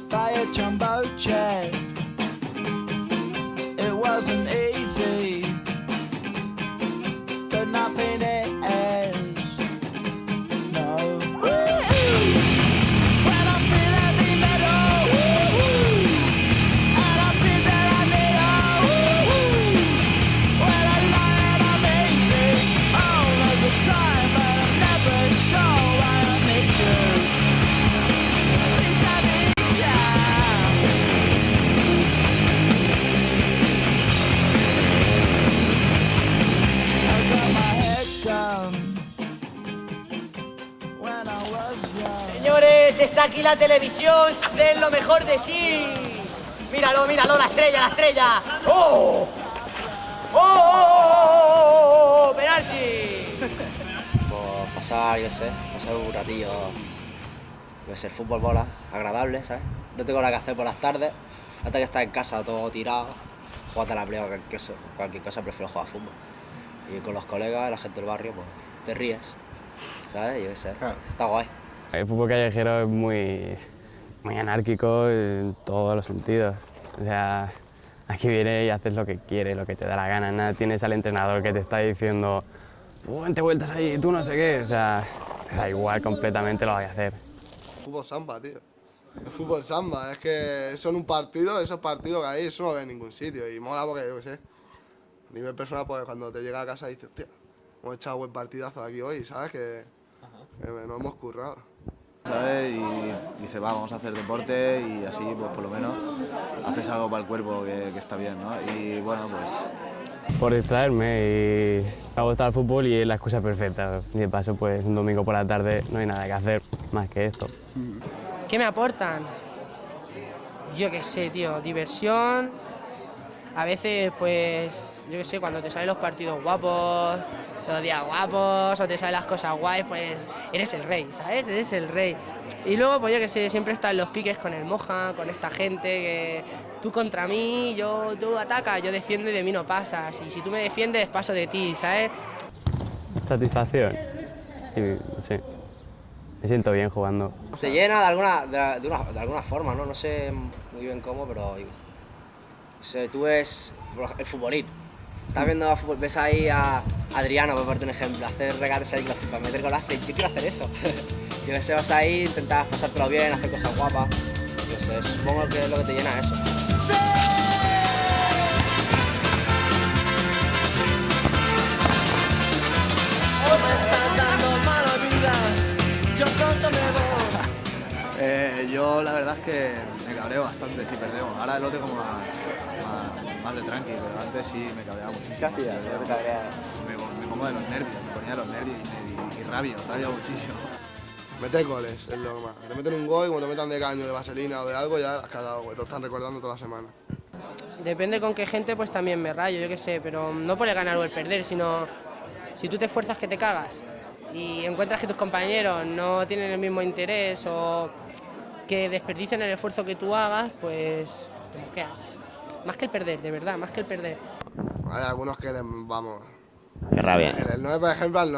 By a jumbo jet, it wasn't easy, but nothing is. No. When I feel heavy metal, and I feel that I need when I lie and I'm easy all of the time, but I'm never sure why I need you. Señores, está aquí la televisión, den lo mejor de sí. Míralo, míralo, la estrella, la estrella. ¡Oh! ¡Oh! ¡Oh! ¡Oh! ¡Oh! ¡Penalti! Pues pasar, yo sé, pasar un ratillo, yo sé, fútbol, bola, agradable, ¿sabes? No tengo nada que hacer por las tardes, hasta que estás en casa todo tirado, jugando a la play o cualquier cosa, prefiero jugar a fútbol. Y con los colegas, la gente del barrio, pues te ríes, ¿sabes? Yo qué sé, está guay. El fútbol callejero es muy anárquico en todos los sentidos. O sea, aquí vienes y haces lo que quieres, lo que te da la gana. Nada, tienes al entrenador que te está diciendo tú 20 vueltas ahí, tú no sé qué. O sea, te da igual completamente, lo vas a hacer. Fútbol samba, tío. El fútbol samba, es que son un partido, esos partidos que hay, eso no lo ves en ningún sitio. Y mola porque, yo qué sé, a nivel personal, pues cuando te llega a casa dices, hostia, hemos echado buen partidazo aquí hoy, ¿sabes? Que nos hemos currado. ¿Sabes? Y dice, va, vamos a hacer deporte y así, pues por lo menos haces algo para el cuerpo que está bien, ¿no? Y bueno, pues... Por distraerme y me ha gustado el fútbol y es la excusa perfecta. Y de paso, pues un domingo por la tarde no hay nada que hacer más que esto. ¿Qué me aportan? Yo qué sé, tío, diversión. A veces, pues, yo qué sé, cuando te salen los partidos guapos, los días guapos, o te salen las cosas guays, pues eres el rey, ¿sabes? Eres el rey. Y luego, pues yo qué sé, siempre están los piques con el Moja, con esta gente que tú contra mí, tú atacas, yo defiendo y de mí no pasas. Y si tú me defiendes, paso de ti, ¿sabes? Satisfacción. Sí. Me siento bien jugando. Te llena de alguna forma, ¿no? No sé muy bien cómo, pero... O sea, tú ves el futbolín. Estás viendo fútbol, ves ahí a Adriano, por ponerte un ejemplo, hacer regates ahí para meter golazos. Yo quiero hacer eso. Yo que sé, vas ahí, intentas pasártelo bien, hacer cosas guapas. Yo sé, supongo que es lo que te llena eso. Me estás dando mala vida, yo pronto me voy. Yo la verdad es que me cabreo bastante si perdemos. Ahora lo tengo más de tranqui, pero antes sí me cabreaba muchísimo. ¿Qué hacías? ¿No te cabreabas? Me pongo de los nervios, me ponía de los nervios y rabio muchísimo. Meter goles es lo más. Te meten un gol y cuando te metan de caño, de vaselina o de algo, ya has cagado, porque te están recordando toda la semana. Depende con qué gente, pues también me rayo, yo qué sé, pero no por el ganar o el perder, sino si tú te esfuerzas que te cagas y encuentras que tus compañeros no tienen el mismo interés o que desperdician el esfuerzo que tú hagas, pues te mosquea. Más que el perder, de verdad, más que el perder. Hay algunos que, vamos... Qué rabia. El Noel, por ejemplo, el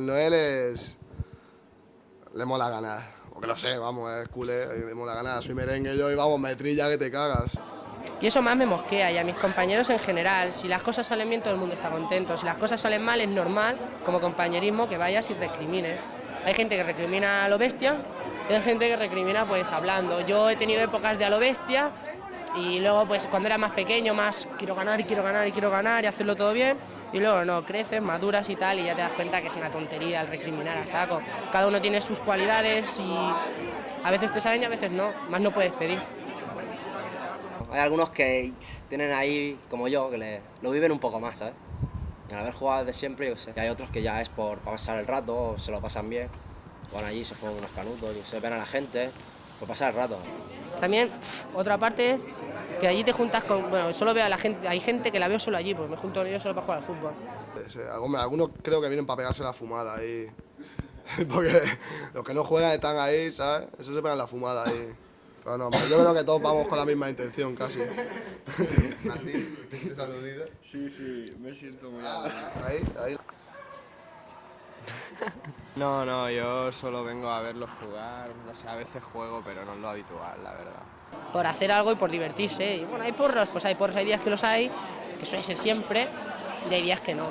Noel es... Le mola ganar. Porque lo sé, vamos, es culé, le mola ganar. Soy merengue yo y vamos, me trilla que te cagas. Y eso más me mosquea, y a mis compañeros en general. Si las cosas salen bien, todo el mundo está contento. Si las cosas salen mal, es normal, como compañerismo, que vayas y recrimines. Hay gente que recrimina a lo bestia, y hay gente que recrimina pues hablando. Yo he tenido épocas de a lo bestia, y luego pues cuando era más pequeño, más quiero ganar y hacerlo todo bien. Y luego no, creces, maduras y tal, y ya te das cuenta que es una tontería el recriminar a saco. Cada uno tiene sus cualidades y a veces te salen y a veces no, más no puedes pedir. Hay algunos que tienen ahí, como yo, que lo viven un poco más, ¿sabes? Al haber jugado desde siempre, yo sé. Y hay otros que ya es por pasar el rato, o se lo pasan bien. Van allí, se fuman unos canutos, y se ven a la gente, por pasar el rato. También, otra parte es que allí te juntas con... Bueno, solo veo a la gente, hay gente que la veo solo allí, pues me junto con ellos solo para jugar al fútbol. Algunos creo que vienen para pegarse la fumada y Porque los que no juegan están ahí, ¿sabes? Eso se pega en la fumada ahí. Pero no, yo creo que todos vamos con la misma intención, casi. Martín, ¿te sientes aludido? Sí, me siento muy Ahí. No, yo solo vengo a verlos jugar, no sé, a veces juego, pero no es lo habitual, la verdad. Por hacer algo y por divertirse. Y bueno, hay porros, pues hay porros, hay días que los hay, que suele ser siempre, y hay días que no.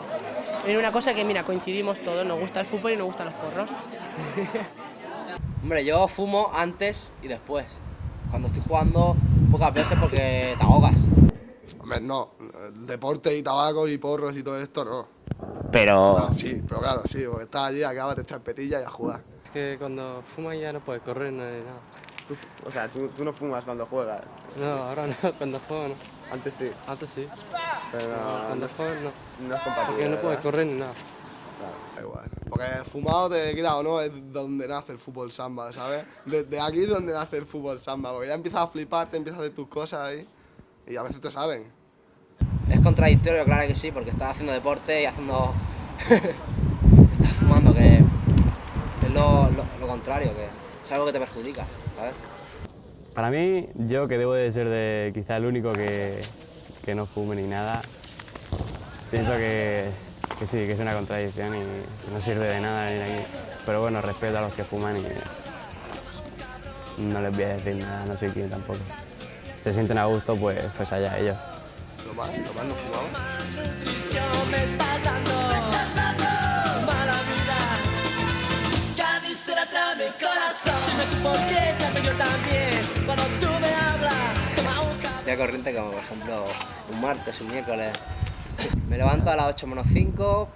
Hay una cosa que, mira, coincidimos todos, nos gusta el fútbol y nos gustan los porros. Hombre, yo fumo antes y después. Cuando estoy jugando, pocas veces porque te ahogas. Hombre, no. Deporte y tabaco y porros y todo esto, no. Pero Sí, pero claro, sí, porque estás allí, acabas de echar petilla y a jugar. Es que cuando fumas ya no puedes correr, no hay nada. O sea, tú no fumas cuando juegas. No, ahora no, cuando juego no. Antes sí, Antes sí, pero cuando juego no. no es compatible. Porque no puedes ¿verdad? correr ni nada. Da igual. Porque fumado, te queda o no, es donde nace el fútbol samba, ¿sabes? Desde aquí es donde nace el fútbol samba, porque ya empiezas a flipar, te empiezas a hacer tus cosas ahí y a veces te salen. Es contradictorio, claro que sí, porque estás haciendo deporte y haciendo... estás fumando, que es lo contrario, que es algo que te perjudica, ¿sabes? Para mí, yo que debo de ser quizá el único que no fume ni nada, pienso que sí, que es una contradicción y que no sirve de nada venir aquí. Pero bueno, respeto a los que fuman y no les voy a decir nada, no soy quien tampoco. Se sienten a gusto, pues allá ellos. Lo más no fumamos. Nutrición me estás dando, mala vida. Cádiz se la trae mi corazón. Dime tú por qué trato yo también. Cuando tú me hablas, toma un café. Día corriente como por ejemplo un martes, un miércoles. Me levanto a las 8 menos 5,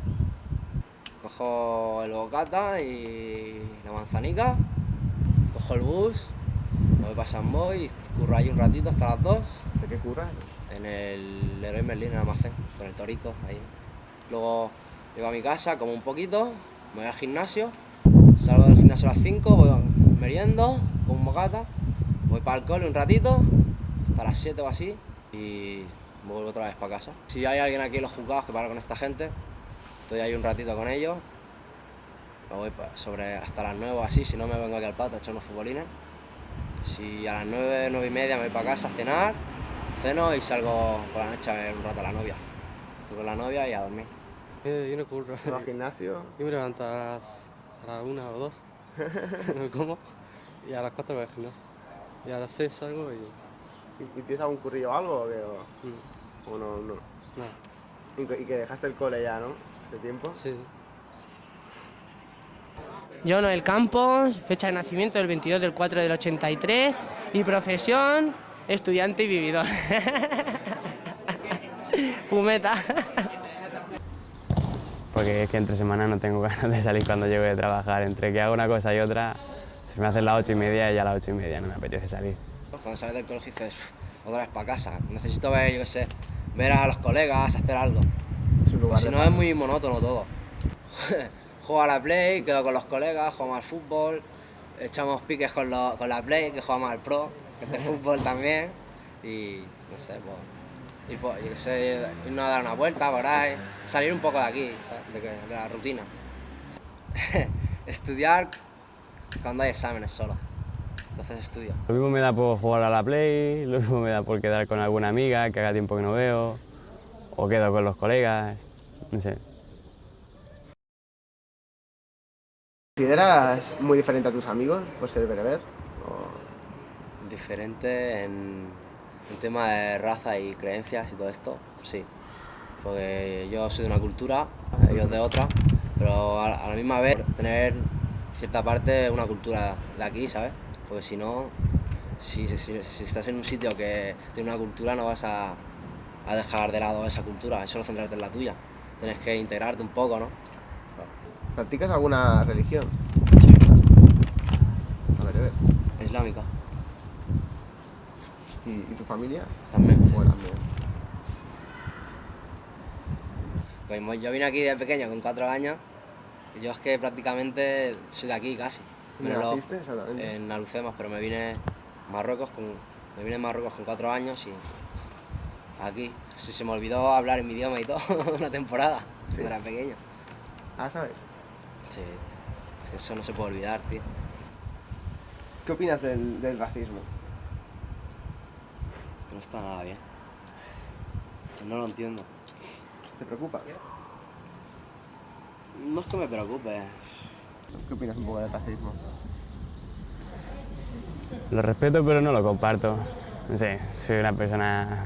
cojo el bocata y la manzanica, cojo el bus, me voy para San Boy, curro ahí un ratito hasta las 2. ¿De qué curras? En el Leroy Merlin, en el almacén, con el torico ahí. Luego llego a mi casa, como un poquito, me voy al gimnasio, salgo del gimnasio a las 5, voy meriendo, con un bocata, voy para el cole un ratito, hasta las 7 o así, y vuelvo otra vez para casa. Si hay alguien aquí en los juzgados que para con esta gente, estoy ahí un ratito con ellos, me voy hasta las 9 o así, si no me vengo aquí al patio a echar unos futbolines. Si a las 9, 9 y media me voy para casa a cenar, ceno y salgo por la noche a ver un rato a la novia. Estoy con la novia y a dormir. Yo no curro. ¿Vas al gimnasio? Yo me levanto a las 1 o 2, me como, y a las 4 voy al gimnasio. Y a las 6 salgo y... ¿Y tienes algún currillo o algo? ¿O, qué? ¿O no? Nada, ¿Y que dejaste el cole ya, no? ¿De tiempo? sí. Yo no, el Campos, fecha de nacimiento del 22 del 4 del 83 y profesión, estudiante y vividor. Fumeta. Porque es que entre semana no tengo ganas de salir cuando llego de trabajar. Entre que hago una cosa y otra, se me hacen las 8:30 y a las 8:30 no me apetece salir. Cuando sales del colegio dices, otra vez para casa, necesito ver, yo qué sé, ver a los colegas, hacer algo. Si no es muy monótono todo. Juego a la Play, quedo con los colegas, jugamos al fútbol, echamos piques con la Play, que jugamos al Pro, que es de fútbol también, y no sé, pues, yo qué sé, irnos a dar una vuelta por ahí, salir un poco de aquí, ¿sabes? De la rutina. Estudiar cuando hay exámenes solo, entonces estudio. Lo mismo me da por jugar a la Play, lo mismo me da por quedar con alguna amiga que haga tiempo que no veo, o quedo con los colegas, no sé. ¿Consideras muy diferente a tus amigos por ser bereber? Diferente en tema de raza y creencias y todo esto, sí. Porque yo soy de una cultura, ellos de otra, pero a la misma vez tener cierta parte una cultura de aquí, ¿sabes? Porque si no, si estás en un sitio que tiene una cultura no vas a dejar de lado esa cultura, es solo centrarte en la tuya. Tienes que integrarte un poco, ¿no? ¿Practicas alguna religión? A ver. Islámica, ¿Y tu familia? también. Bueno, también. Pues yo vine aquí de pequeño con 4 años y yo es que prácticamente soy de aquí casi. ¿Dónde naciste exactamente? En Alucemas, pero me vine a Marruecos con 4 años y aquí. Si se me olvidó hablar en mi idioma y todo, una temporada, cuando era pequeño. Ah, ¿sabes? Sí. Eso no se puede olvidar, tío. ¿Qué opinas del racismo? No está nada bien. No lo entiendo. ¿Te preocupa? No es que me preocupe. ¿Qué opinas un poco del racismo? Lo respeto, pero no lo comparto. No sé, soy una persona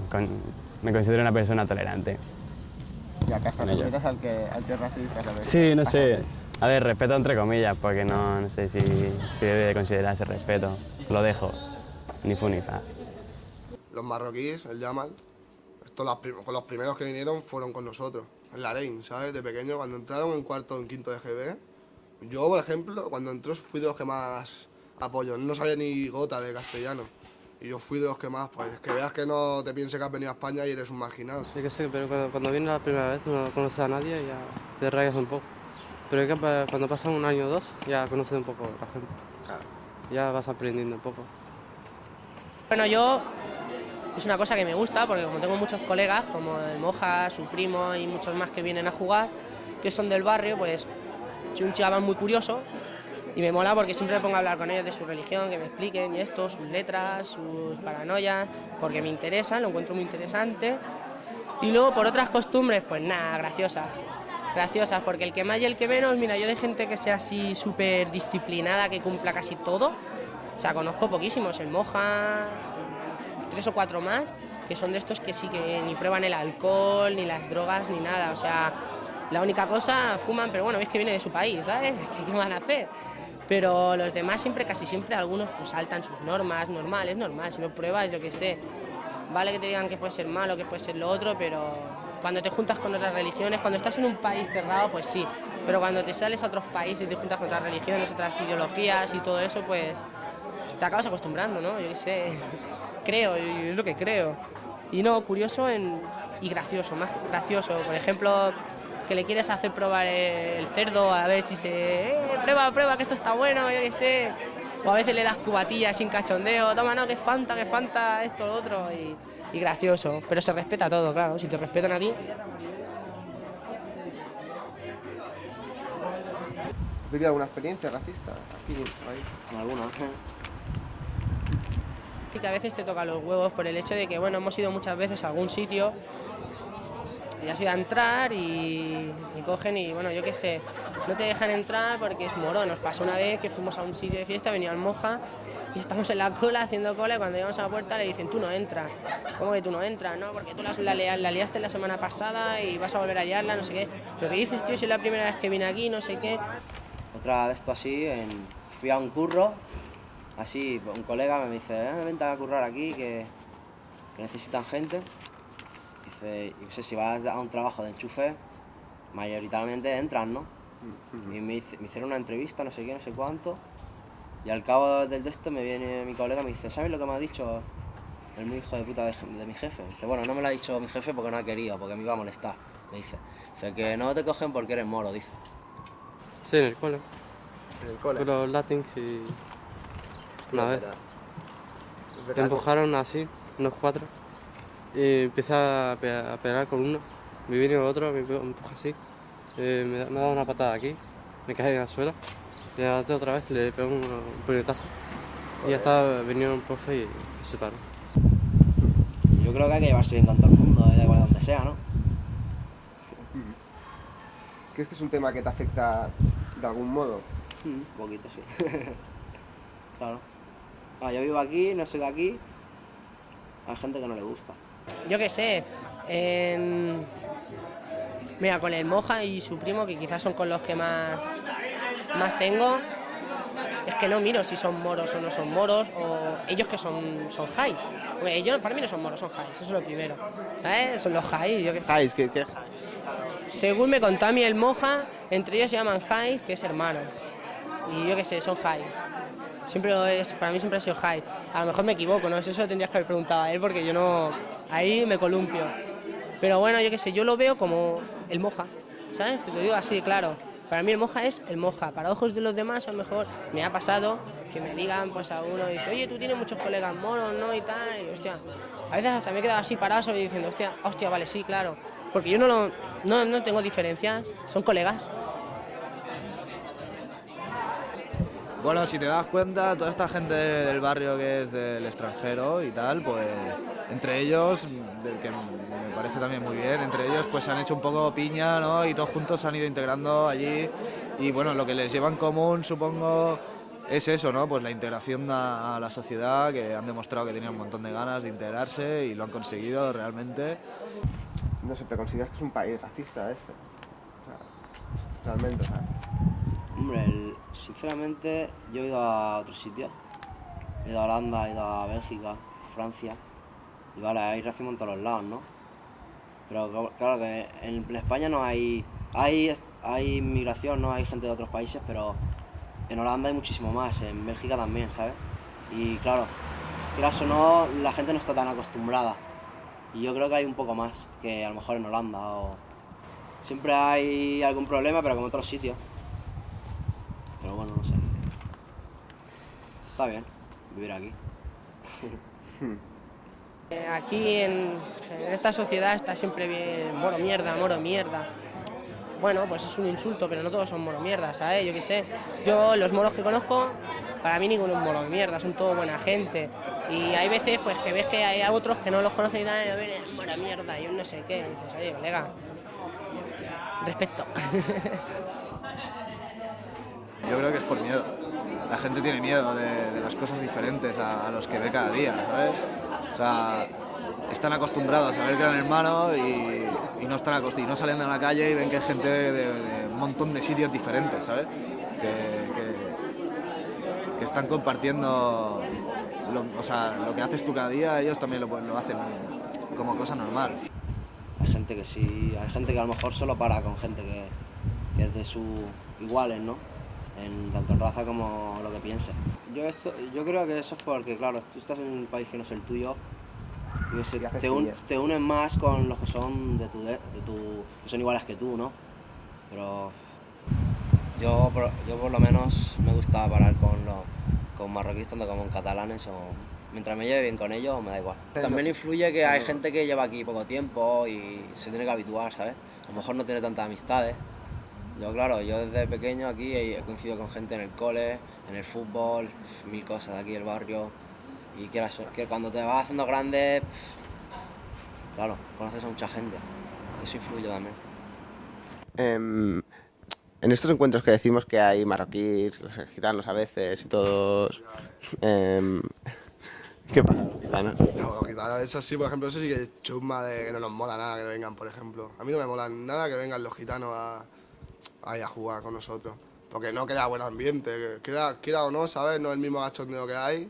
me considero una persona tolerante. Ya acá está, Con ello. respetas al que es racista, ¿sabes? Sí, no sé. A ver, respeto entre comillas, porque no sé si debe de considerarse respeto. Lo dejo. Ni fu ni fa. Los marroquíes, el Yamal, con los primeros que vinieron fueron con nosotros, en la Arein, ¿sabes? De pequeño, cuando entraron en cuarto o en quinto de GB, yo, por ejemplo, cuando entró fui de los que más apoyo, no sabía ni gota de castellano. Y yo fui de los que más, pues, que veas que no te pienses que has venido a España y eres un marginado. Yo qué sé, pero cuando vienes la primera vez no conoces a nadie y ya te rayas un poco. Pero es que cuando pasan un año o dos ya conoces un poco a la gente. Claro. Ya vas aprendiendo un poco. Bueno, yo es una cosa que me gusta porque como tengo muchos colegas, como el Moja, su primo y muchos más que vienen a jugar, que son del barrio, pues soy un chaval muy curioso y me mola porque siempre me pongo a hablar con ellos de su religión, que me expliquen y esto, sus letras, sus paranoias, porque me interesa, lo encuentro muy interesante. Y luego por otras costumbres, pues nada, graciosas, porque el que más y el que menos, mira, yo de gente que sea así súper disciplinada, que cumpla casi todo, o sea, conozco poquísimos, el Moja, 3 o 4 más, que son de estos que sí que ni prueban el alcohol, ni las drogas, ni nada, o sea, la única cosa, fuman, pero bueno, veis que viene de su país, ¿sabes? ¿Qué van a hacer? Pero los demás siempre, casi siempre, algunos pues saltan sus normas, es normal, si no pruebas, yo qué sé, vale que te digan que puede ser malo, que puede ser lo otro, pero cuando te juntas con otras religiones, cuando estás en un país cerrado, pues sí, pero cuando te sales a otros países y te juntas con otras religiones, otras ideologías y todo eso, pues te acabas acostumbrando, ¿no? Yo qué sé, creo, es lo que creo. Y no, curioso y gracioso, más gracioso. Por ejemplo, que le quieres hacer probar el cerdo, a ver si prueba, que esto está bueno, yo qué sé. O a veces le das cubatillas sin cachondeo, toma, no, que Fanta, esto, lo otro, y gracioso. Pero se respeta todo, claro, si te respetan a ti. ¿Has vivido alguna experiencia racista aquí en tu país? Algunos. Y que a veces te toca los huevos por el hecho de que, bueno, hemos ido muchas veces a algún sitio y has ido a entrar y cogen y, bueno, yo qué sé, no te dejan entrar porque es moro. Nos pasó una vez que fuimos a un sitio de fiesta, venía el Moja y estamos en la cola, haciendo cola, y cuando llegamos a la puerta le dicen, tú no entras. ¿Cómo que tú no entras? No, porque tú la liaste la semana pasada y vas a volver a liarla, no sé qué. ¿Pero qué dices, tío, si es la primera vez que vine aquí, no sé qué? Otra de esto así, fui a un curro, así, un colega me dice, vente a currar aquí, que necesitan gente. Dice, yo sé, si vas a un trabajo de enchufe, mayoritariamente entran, ¿no? Y me hicieron una entrevista, no sé qué, no sé cuánto, y al cabo del texto me viene mi colega y me dice, ¿sabes lo que me ha dicho el muy hijo de puta de mi jefe? Dice, bueno, no me lo ha dicho mi jefe porque no ha querido, porque me iba a molestar, me dice. Dice que no te cogen porque eres moro, dice. Sí, en el cole. En el cole. Con los latins y una vez. Te empujaron así, unos 4, y empecé a pegar con uno. Me viene el otro, me empuja así, me ha dado una patada aquí, me caí en el suelo, y otra vez le pego un puñetazo. Y ya estaba, venía un profe y se paró. Yo creo que hay que llevarse bien con todo el mundo, da igual donde sea, ¿no? ¿Crees que es un tema que te afecta de algún modo? Un poquito, sí. Claro. Yo vivo aquí, no soy de aquí. Hay gente que no le gusta. Yo qué sé, mira, con el Moja y su primo, que quizás son con los que más tengo, es que no miro si son moros o no son moros, o ellos que son jais. Porque ellos, para mí no son moros, son jais, eso es lo primero, ¿sabes? Son los jais, yo qué sé. ¿Jais? ¿Qué? Según me contó a mí el Moja, entre ellos se llaman jais, que es hermano. Y yo qué sé, son jais. Para mí siempre ha sido jais. A lo mejor me equivoco, ¿no? Eso lo tendrías que haber preguntado a él, porque yo no... Ahí me columpio. Pero bueno, yo qué sé, yo lo veo como el Moja, ¿sabes? Te lo digo así de claro. Para mí el Moja es el Moja. Para ojos de los demás, a lo mejor me ha pasado que me digan pues a uno, dice, oye, tú tienes muchos colegas moros, ¿no? Y tal, y hostia, a veces hasta me he quedado así parado y diciendo, hostia, vale, sí, claro. Porque yo no tengo diferencias, son colegas. Bueno, si te das cuenta, toda esta gente del barrio que es del extranjero y tal, pues entre ellos, que me parece también muy bien, entre ellos pues se han hecho un poco piña, ¿no? Y todos juntos se han ido integrando allí y bueno, lo que les lleva en común, supongo, es eso, ¿no? Pues la integración a la sociedad, que han demostrado que tenían un montón de ganas de integrarse y lo han conseguido realmente. No sé, pero ¿consideras que es un país racista este? O sea, realmente, ¿sabes? Hombre, sinceramente yo he ido a otros sitios. He ido a Holanda, he ido a Bélgica, Francia. Y vale, hay racismo en todos los lados, ¿no? Pero claro que en España no hay inmigración, ¿no? Hay gente de otros países, pero en Holanda hay muchísimo más, en Bélgica también, ¿sabes? Y claro, quieras o no, la gente no está tan acostumbrada. Y yo creo que hay un poco más que a lo mejor en Holanda. Siempre hay algún problema, pero como en otros sitios. Pero bueno, no sé. Está bien vivir aquí. Aquí en esta sociedad está siempre bien moro mierda, moro mierda. Bueno, pues es un insulto, pero no todos son moro mierda, ¿sabes? Yo qué sé. Yo, los moros que conozco, para mí ninguno es moro mierda, son todos buena gente. Y hay veces pues que ves que hay otros que no los conocen y tal, y ven, mora mierda, y yo no sé qué. Y dices, oye, colega, respeto. Yo creo que es por miedo. La gente tiene miedo de las cosas diferentes a los que ve cada día, ¿sabes? O sea, están acostumbrados a ver Gran Hermano y no salen a la calle y ven que hay gente de un montón de sitios diferentes, ¿sabes? Que están compartiendo lo que haces tú cada día, ellos también lo hacen como cosa normal. Hay gente que sí, hay gente que a lo mejor solo para con gente que es de sus iguales, ¿no? Tanto en raza como lo que piense. Yo creo que eso es porque, claro, tú estás en un país que no es el tuyo y te unes más con los que son que son iguales que tú, ¿no? Pero yo por lo menos me gusta parar con marroquíes tanto como con catalanes mientras me lleve bien con ellos me da igual. También influye que hay gente que lleva aquí poco tiempo y se tiene que habituar, ¿sabes? A lo mejor no tiene tantas amistades. Yo desde pequeño aquí he coincidido con gente en el cole, en el fútbol, mil cosas de aquí del barrio. Y que cuando te vas haciendo grande, claro, conoces a mucha gente. Eso influye también. En estos encuentros que decimos que hay marroquíes, los gitanos a veces y todos... ¿Qué pasa los gitanos? No, los gitanos, eso sí, por ejemplo, eso sí que es chusma de que no nos mola nada que vengan, por ejemplo. A mí no me mola nada que vengan los gitanos a jugar con nosotros. Porque no crea buen ambiente, quiera o no, ¿sabes? No es el mismo cachondeo que hay.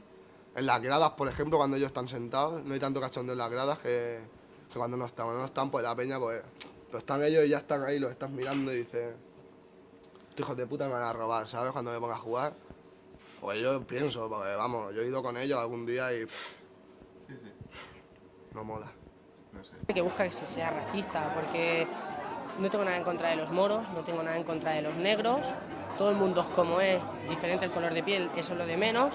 En las gradas, por ejemplo, cuando ellos están sentados, no hay tanto cachondeo en las gradas que cuando no están. Cuando no están, pues la peña, pues están ellos y ya están ahí, los estás mirando y dices, estos hijos de puta me van a robar, ¿sabes? Cuando me ponga a jugar. Pues yo pienso, porque vamos, yo he ido con ellos algún día y no mola. No sé. Que busca que se sea racista, porque no tengo nada en contra de los moros, no tengo nada en contra de los negros, todo el mundo es como es, diferente el color de piel, eso es lo de menos,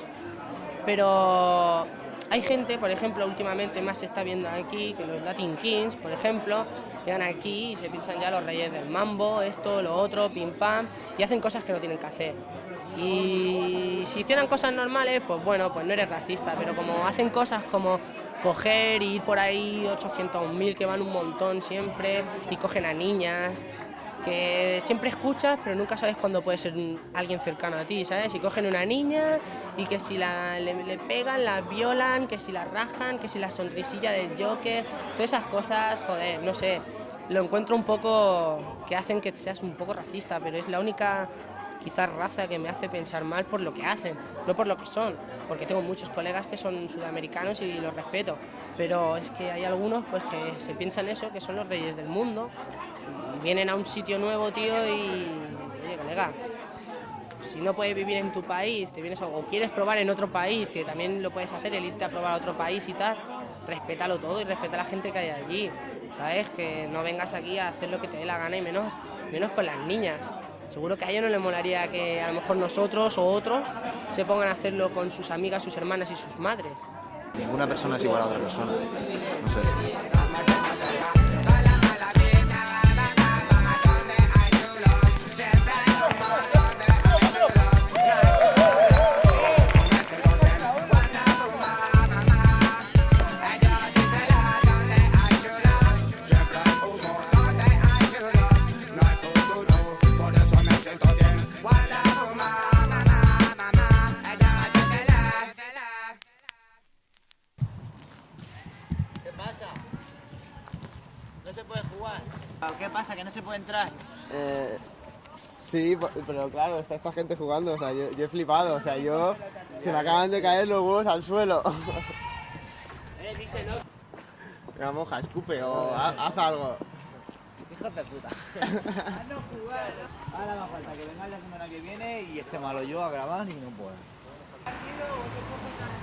pero hay gente, por ejemplo, últimamente más se está viendo aquí, que los Latin Kings, por ejemplo, llegan aquí y se piensan ya los reyes del mambo, esto, lo otro, pim pam, y hacen cosas que no tienen que hacer. Y si hicieran cosas normales, pues bueno, pues no eres racista, pero como hacen cosas como coger y ir por ahí 800.000 que van un montón siempre y cogen a niñas, que siempre escuchas pero nunca sabes cuándo puede ser alguien cercano a ti, ¿sabes? Y cogen una niña y que si le pegan, la violan, que si la rajan, que si la sonrisilla del Joker, todas esas cosas, joder, no sé, lo encuentro un poco que hacen que seas un poco racista, pero es la única quizás raza que me hace pensar mal por lo que hacen, no por lo que son, porque tengo muchos colegas que son sudamericanos y los respeto, pero es que hay algunos pues que se piensan eso, que son los reyes del mundo, vienen a un sitio nuevo, tío, y oye, colega, si no puedes vivir en tu país, te vienes o quieres probar en otro país, que también lo puedes hacer, el irte a probar a otro país y tal, respétalo todo y respeta a la gente que hay allí, ¿sabes? Que no vengas aquí a hacer lo que te dé la gana y menos con las niñas. Seguro que a ellos no les molaría que a lo mejor nosotros o otros se pongan a hacerlo con sus amigas, sus hermanas y sus madres. Ninguna persona es igual a otra persona, no sé. No se puede jugar. ¿Qué pasa? ¿Que no se puede entrar? Sí, pero claro, está esta gente jugando, o sea, yo he flipado, o sea, se me acaban de caer los huevos al suelo. Dice no. Venga, moja, escupe o haz algo. Hijos de puta. No jugar. Ahora va a falta que vengáis la semana que viene y esté malo yo a grabar y no puedo.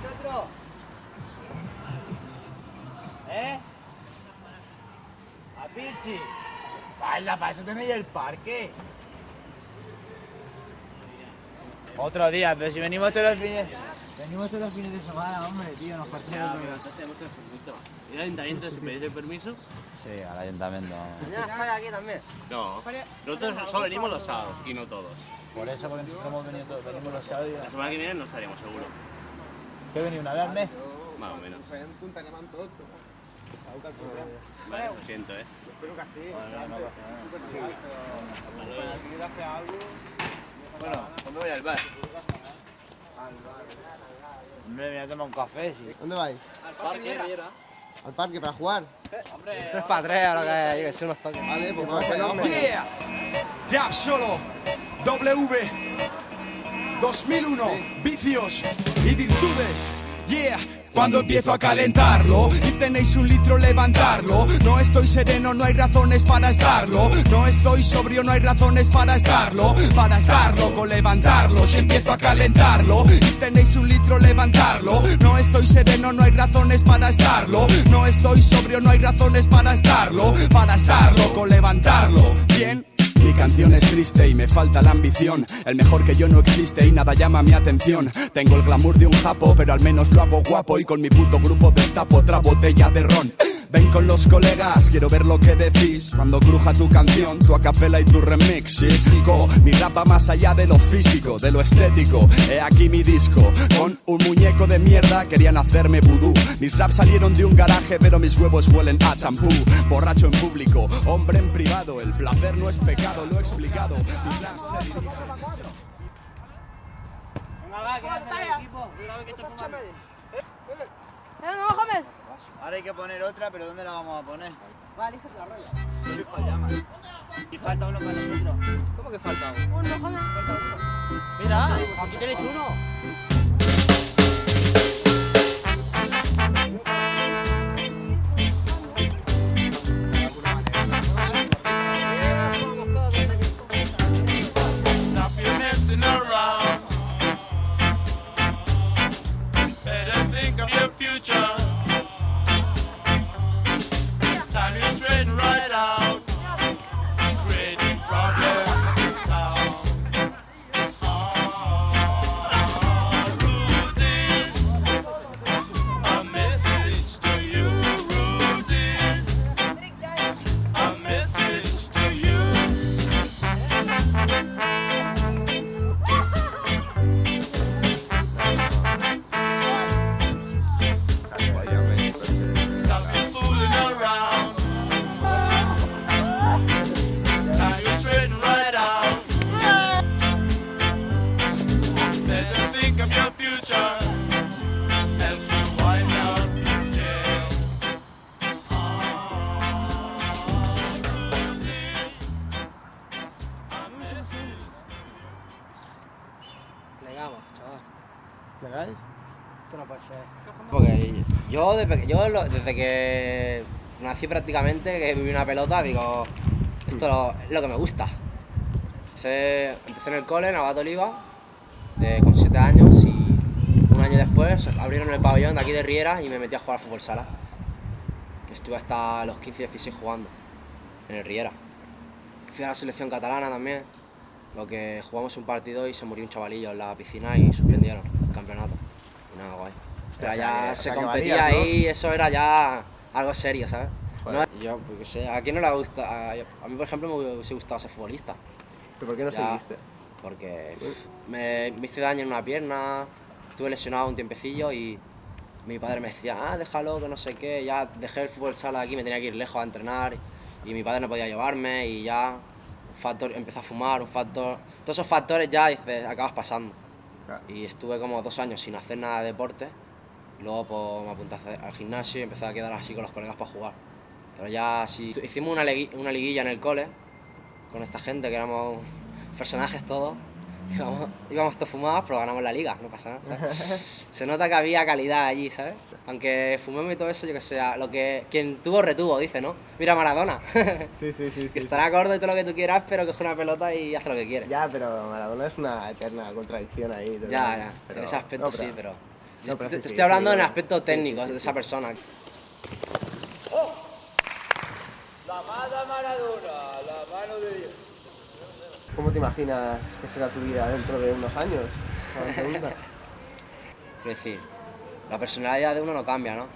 Nosotros. A Pichi. Baila, para eso tenéis el parque. Otro día, pero si venimos todos los fines. Venimos todos los fines de semana, hombre, tío, nos partimos. Tenemos el permiso. ¿Y el ayuntamiento si pedís el permiso? Sí, al ayuntamiento. Mañana está aquí también. No. Nosotros solo venimos los sábados y no todos. Por eso, porque nosotros hemos venido todos, venimos los sábados. La semana que viene no estaríamos seguros. ¿Qué he venido una vez al mes? Más o menos. En Punta Cana todos. Vale, lo siento, ¿eh? Espero que así. Bueno, pues me voy al bar. Hombre, me voy a tomar un café, sí. ¿Dónde vais? ¿Al parque para jugar? 3 para 3, ahora que hay que ser unos toques. Vale, pues vamos para allá. Yeah, Rap Solo, W, 2001, vicios y virtudes. Yeah. Cuando empiezo a calentarlo y tenéis un litro, levantarlo. No estoy sereno, no hay razones para estarlo. No estoy sobrio, no hay razones para estarlo. Para estar loco, levantarlo. Si empiezo a calentarlo y tenéis un litro, levantarlo. No estoy sereno, no hay razones para estarlo. No estoy sobrio, no hay razones para estarlo. Para estar loco, levantarlo. Bien. Mi canción es triste y me falta la ambición. El mejor que yo no existe y nada llama mi atención. Tengo el glamour de un japo, pero al menos lo hago guapo. Y con mi puto grupo destapo otra botella de ron. Ven con los colegas, quiero ver lo que decís. Cuando cruja tu canción, tu acapella y tu remix. Chico, mi rap va más allá de lo físico, de lo estético. He aquí mi disco, con un muñeco de mierda querían hacerme vudú. Mis raps salieron de un garaje, pero mis huevos huelen a champú. Borracho en público, hombre en privado. El placer no es pecado, lo he explicado. Mi rap se dirige. Venga, va, que hace el equipo. Ahora hay que poner otra, pero ¿dónde la vamos a poner? Va, elígete la roya. Y falta uno para nosotros. ¿Cómo que falta uno? Mira, aquí tenéis uno. Stop your messing around. Better think of your future. Time is straighten right out. Creating problems in town. Routine. A message to you. Routine. A message to you. Stop your fooling around. Time you straighten right out. Better think of your future. Else you wind up in jail. Plegamos, chaval. ¿Plegáis? Esto no puede ser. Porque desde que nací prácticamente, que viví una pelota, digo, esto es lo que me gusta. Empecé en el cole, en Abato Oliva, con 7 años, y un año después abrieron el pabellón de aquí de Riera y me metí a jugar al fútbol sala. Estuve hasta los 15-16 jugando en el Riera. Fui a la selección catalana también, lo que jugamos un partido y se murió un chavalillo en la piscina y suspendieron el campeonato. Y nada, guay. Pero ya se competía ahí, eso era ya algo serio, ¿sabes? No, yo, porque sé, ¿a quién no le gusta? A mí, por ejemplo, me hubiese gustado ser futbolista. ¿Pero por qué no Ya, seguiste? Porque me hice daño en una pierna, estuve lesionado un tiempecillo y mi padre me decía, déjalo, que no sé qué. Ya dejé el fútbol sala de aquí, me tenía que ir lejos a entrenar y mi padre no podía llevarme y ya un factor, empecé a fumar, un factor. Todos esos factores ya dices, acabas pasando. Claro. Y estuve como 2 años sin hacer nada de deporte. Y luego pues, me apunté al gimnasio y empecé a quedar así con los colegas para jugar. Que Pero ya sí, hicimos una liguilla en el cole con esta gente que éramos personajes todos. Íbamos todos fumados, pero ganamos la liga, no pasa nada, ¿sabes? Se nota que había calidad allí, ¿sabes? Aunque fumemos y todo eso, yo que sé, quien tuvo retuvo, dice, ¿no? Mira Maradona. Sí. Que estará gordo y todo lo que tú quieras, pero coge una pelota y hace lo que quiere. Ya, pero Maradona es una eterna contradicción ahí. Ya, pero, en ese aspecto no, sí, pero... no, pero te sí, estoy hablando sí, en el aspecto técnico sí. de esa persona. La mata Maradona, la mano de Dios. ¿Cómo te imaginas que será tu vida dentro de unos años? Quiero decir, la personalidad de uno no cambia, ¿no?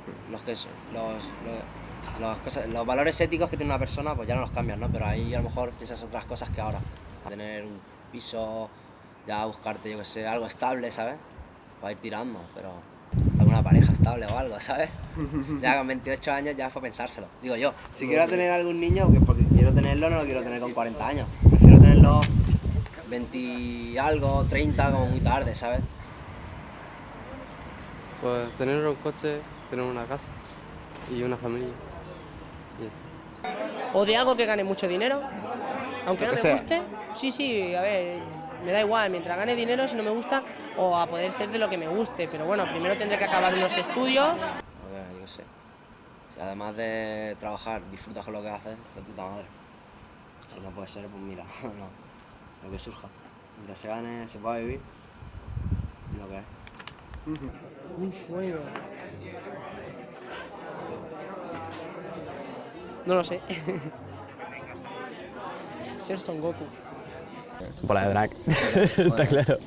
Los valores éticos que tiene una persona pues ya no los cambian, ¿no? Pero ahí a lo mejor piensas otras cosas que ahora. Tener un piso, ya buscarte, yo que sé, algo estable, ¿sabes? Para ir tirando, pero alguna pareja estable o algo, ¿sabes? Ya con 28 años ya fue pensárselo, digo yo. Si quiero tener algún niño, que porque quiero tenerlo, no lo quiero tener con 40 años. Prefiero tenerlo 20 y algo, 30, como muy tarde, ¿sabes? Pues tener un coche, tener una casa y una familia. O de algo que gane mucho dinero, aunque Lo no que me sea. guste. Sí, a ver, me da igual, mientras gane dinero, si no me gusta, o a poder ser de lo que me guste. Pero bueno, primero tendré que acabar unos estudios. A ver, yo qué sé. Y además de trabajar, disfrutas con lo que haces, de puta madre. Si no puede ser, pues mira, no, lo que surja. Mientras se gane, se pueda vivir, y lo que es. Un sueño. No lo sé. Ser Son Goku. Bola de drag, está claro.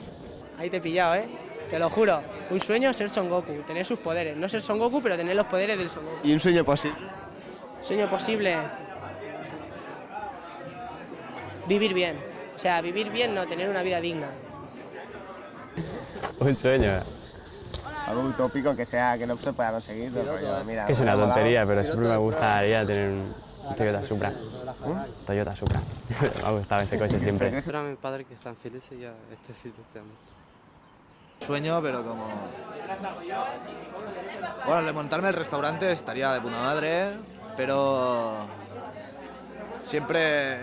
Ahí te he pillado, ¿eh? Te lo juro. Un sueño ser Son Goku, tener sus poderes. No ser Son Goku, pero tener los poderes del Son Goku. ¿Y un sueño posible? Sueño posible. Vivir bien. O sea, vivir bien, no, tener una vida digna. Un sueño. Algo utópico que no se pueda conseguir. Pero, mira, Que es una me ha molado. tontería, pero siempre me gustaría tener un Toyota Supra. Toyota Supra. Me ha gustado ese coche siempre. Espero a mis padres que están felices y ya estoy feliz también. Sueño, pero como... Bueno, remontarme al restaurante estaría de puta madre, pero... Siempre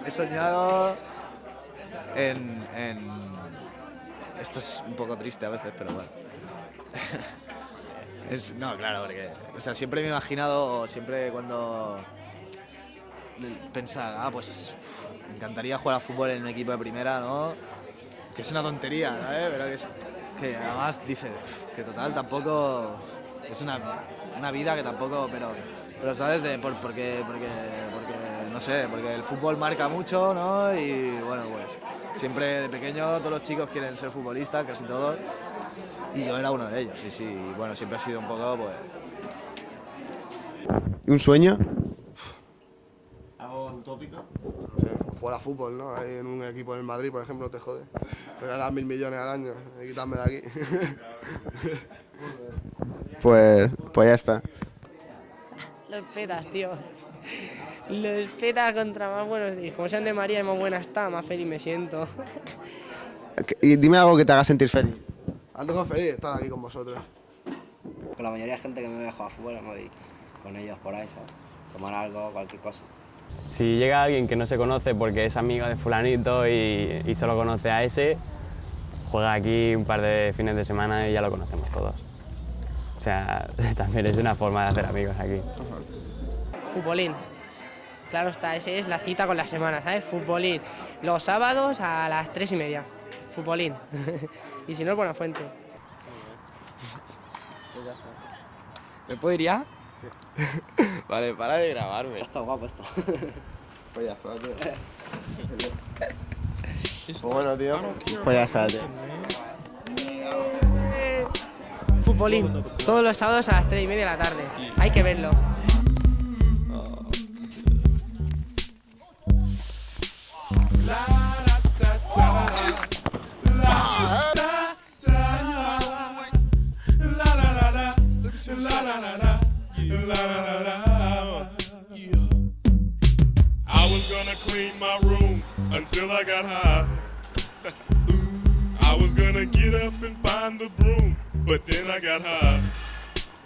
he soñado en... Esto es un poco triste a veces, pero bueno. No, claro, porque... O sea, siempre me he imaginado, siempre cuando... Pensar, pues... Me encantaría jugar a fútbol en un equipo de primera, ¿no? Que es una tontería, ¿sabes? Pero que además dices que total tampoco es una vida que tampoco, pero ¿sabes? Porque no sé, porque el fútbol marca mucho, ¿no? Y bueno, pues siempre de pequeño todos los chicos quieren ser futbolistas, casi todos, y yo era uno de ellos, sí, y bueno, siempre ha sido un poco, pues... ¿Un sueño? ¿Algo utópico? No sé, jugar a fútbol, ¿no? Ahí en un equipo del Madrid, por ejemplo, te jode. Regalar 1.000 millones al año y quitarme de aquí. Pues ya está. Los petas, tío. Los petas contra más buenos días. Como sean de María y más buena está, más feliz me siento. Y dime algo que te haga sentir feliz. Ando feliz de estar aquí con vosotros. Con la mayoría de gente que me ve jugar fútbol, me voy con ellos por ahí, ¿sabes? Tomar algo, cualquier cosa. Si llega alguien que no se conoce porque es amigo de fulanito y solo conoce a ese, juega aquí un par de fines de semana y ya lo conocemos todos. O sea, también es una forma de hacer amigos aquí. Futbolín. Claro está, ese es la cita con la semana, ¿sabes? Futbolín. Los sábados a las 3:30. Futbolín. Y si no, es Buenafuente. ¿Me puedo ir ya? Sí. Vale, para de grabarme. Está guapo esto. Pues ya está, tío. Pues bueno, tío. Pues ya está, tío. Futbolín. Todos los sábados a las 3:30 de la tarde. Hay que verlo. I was gonna clean my room until I got high. I was gonna get up and find the broom, but then I got high.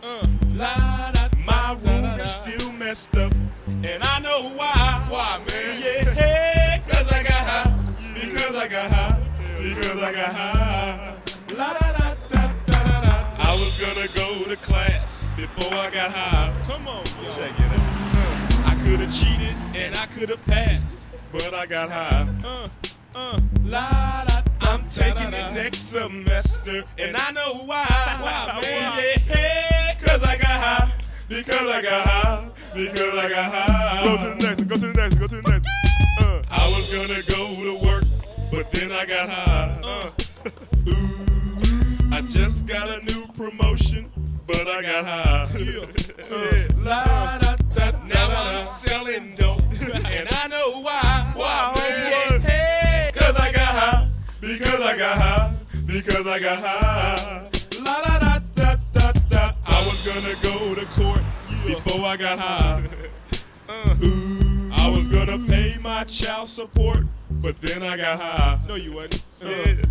La da, my room is still messed up, and I know why. Why, man? Yeah, hey, 'cause I got high, because I got high, because I got high. La da da da da da da. I was gonna go to class before I got high. Come on, yo. Check it out. I could have cheated and I could have passed, but I got high. La da. I'm taking it next semester, and I know why. Why, man? Yeah, hey, 'cause I got high, because I got high, because I got high. Go to the next one, go to the next one, go to the next one. I was gonna go to work, but then I got high. Ooh, I just got a new promotion, but I got high. La da da. Now I'm selling dope, and I know why. Why, man? Yeah, hey, 'cause I got high. Because I got high, because I got high. La da da da da da. I was gonna go to court before I got high. Ooh, I was gonna pay my child support, but then I got high. No, you wasn't.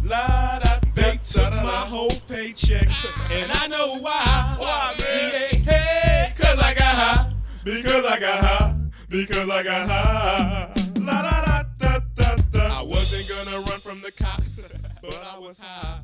La da. They took my whole paycheck, and I know why. Why, man? Yeah, hey, 'cause I got high, because I got high, because I got high. La da da da da da. I wasn't gonna run from the cops, but I was high.